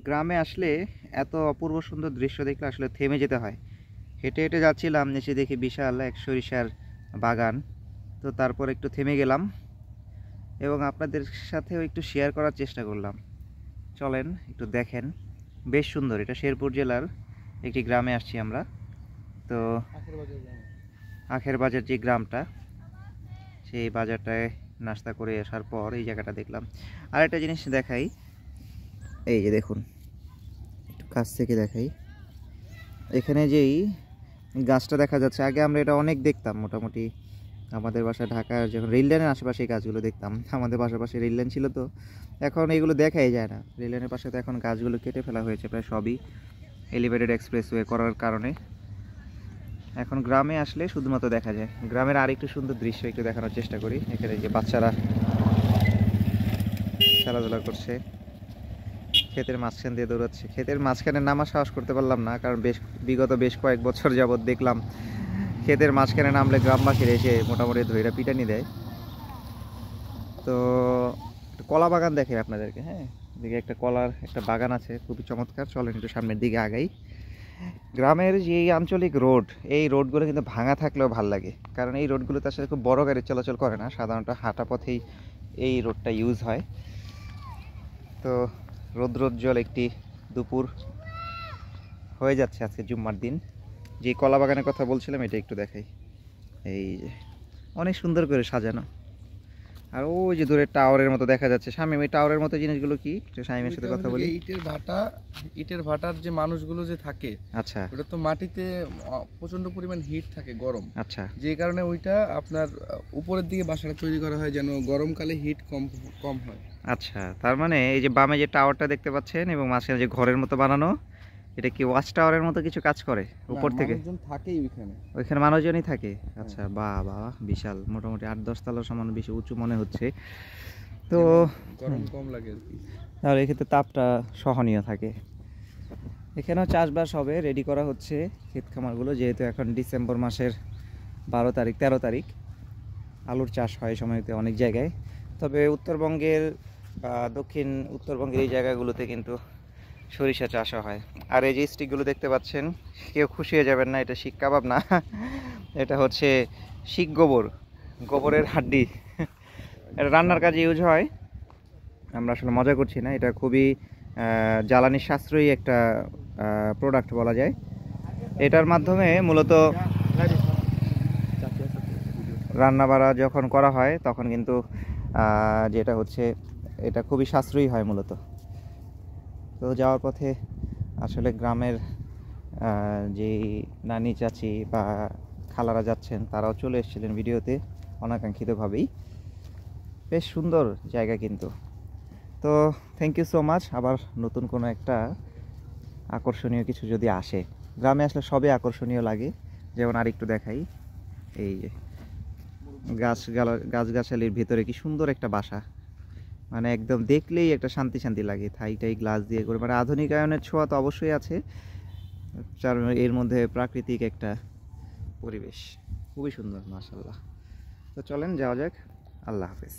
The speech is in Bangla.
গ্রামে আসলে এত অপূর্ব সুন্দর দৃশ্য দেখলে আসলে থেমে যেতে হয়। হেঁটে হেঁটে যাচ্ছিলাম, নিচে দেখি বিশাল এক সরিষার বাগান। তো তারপর একটু থেমে গেলাম এবং আপনাদের সাথেও একটু শেয়ার করার চেষ্টা করলাম। চলেন একটু দেখেন, বেশ সুন্দর। এটা শেরপুর জেলার একটি গ্রামে আসছি আমরা। তো আখের বাজার যে গ্রামটা, সেই বাজারটায় নাস্তা করে আসার পর এই জায়গাটা দেখলাম। আর একটা জিনিস দেখাই, এই যে দেখুন, একটু কাছ থেকে দেখাই। এখানে যেই গাছটা দেখা যাচ্ছে, আগে আমরা এটা অনেক দেখতাম। মোটামুটি আমাদের বাসা ঢাকার যখন রেল লাইনের আশেপাশে এই গাছগুলো দেখতাম। আমাদের বাসার পাশে রেল লাইন ছিল, তো এখন এগুলো দেখাই যায় না। রেল লাইনের পাশে তো এখন গাছগুলো কেটে ফেলা হয়েছে, প্রায় সবই এলিভেটেড এক্সপ্রেসওয়ে করার কারণে এখন গ্রামে আসলে শুধুমাত্র দেখা যায়। গ্রামের আরেকটু সুন্দর দৃশ্য একটু দেখানোর চেষ্টা করি। এখানে যে বাচ্চারা খেলাধুলা করছে, ক্ষেতের মাঝখান দিয়ে দৌড়াচ্ছে। ক্ষেতের মাঝখানে নামার সাহস করতে পারলাম না, কারণ বিগত বেশ কয়েক বছর যাবৎ দেখলাম ক্ষেতের মাঝখানে নামলে গ্রামবাসীরা এসে মোটামুটি ধইরা পিটানি দেয়। তো কলা বাগান দেখে আপনাদেরকে। হ্যাঁ, দিকে একটা কলার একটা বাগান আছে, খুবই চমৎকার। চলেন একটু সামনের দিকে আগাই। গ্রামের যে আঞ্চলিক রোড, এই রোডগুলো কিন্তু ভাঙা থাকলেও ভাল লাগে, কারণ এই রোডগুলোতে আসলে খুব বড় গাড়ি চলাচল করে না, সাধারণত হাঁটা পথেই এই রোডটা ইউজ হয়। তো রৌদ্রোজ্জ্বল একটি দুপুর হয়ে যাচ্ছে আজকে জুম্মার দিন। যে কলা বাগানের কথা বলছিলাম, এটা একটু দেখাই। এই যে অনেক সুন্দর করে সাজানো। আর ওই যে দূরে টাওয়ারের মতো দেখা যাচ্ছে। শামীম, এই টাওয়ারের মতো জিনিসগুলো কি? শামীমের সাথে কথা বলি। ইটের ভাটার যে মানুষগুলো যে থাকে, আচ্ছা, ওটা তো মাটিতে প্রচন্ড পরিমাণ হিট থাকে, গরম। আচ্ছা, যে কারণে ওইটা আপনার উপরের দিকে বাসাটা তৈরি করা হয় যেন গরমকালে হিট কম কম হয়। আচ্ছা। তার মানে এই যে বামে যে টাওয়ারটা দেখতে পাচ্ছেন এবং মাঝখানে যে ঘরের মতো বানানো, এটা কি ওয়াচ টাওয়ারের মতো কিছু কাজ করে উপর থেকে? মানুষজন থাকেই ওইখানে মানুষজনই থাকে। আচ্ছা, বাহ বাহ, বিশাল। মোটামুটি 8-10 তলার সমান বেশি উঁচু মনে হচ্ছে। তো গরম কম লাগে আর কি, তাহলে এক্ষেত্রে তাপটা সহনীয় থাকে। এখানেও চাষবাস হবে, রেডি করা হচ্ছে ক্ষেত খামারগুলো, যেহেতু এখন ডিসেম্বর মাসের 12 তারিখ 13 তারিখ। আলুর চাষ হয় সময়তে অনেক জায়গায়, তবে উত্তরবঙ্গের বা দক্ষিণ উত্তরবঙ্গের এই জায়গাগুলোতে কিন্তু সরিষা চাষও হয়। আর এই যে স্টিকগুলো দেখতে পাচ্ছেন, কেউ খুশি হয়ে যাবেন না, এটা শিক কাবাব না, এটা হচ্ছে শিক গোবর, গোবরের হাড্ডি। এটা রান্নার কাজে ইউজ হয়। আমরা আসলে মজা করছি না, এটা খুবই জ্বালানি সাশ্রয়ী একটা প্রোডাক্ট বলা যায়। এটার মাধ্যমে মূলত রান্না বাড়া যখন করা হয় তখন কিন্তু যেটা হচ্ছে, এটা খুবই সাশ্রয়ী হয় মূলত। তো যাওয়ার পথে আসলে গ্রামের যেই নানি চাচি বা খালারা যাচ্ছেন, তারাও চলে এসেছিলেন ভিডিওতে অনাকাঙ্ক্ষিতভাবেই। বেশ সুন্দর জায়গা কিন্তু। তো থ্যাংক ইউ সো মাচ। আবার নতুন কোনো একটা আকর্ষণীয় কিছু যদি আসে, গ্রামে আসলে সবই আকর্ষণীয় লাগে। যেমন আরেকটু দেখাই, এই যে গাছগাছালির ভিতরে কি সুন্দর একটা বাসা, মানে একদম দেখলেই একটা শান্তি শান্তি লাগে। থাইটাই গ্লাস দিয়ে করে, মানে আধুনিকায়নের ছোঁয়া তো অবশ্যই আছে, এর মধ্যে প্রাকৃতিক একটা পরিবেশ, খুবই সুন্দর মাশাআল্লাহ। তো চলেন যাওয়া যাক। আল্লাহ হাফেজ।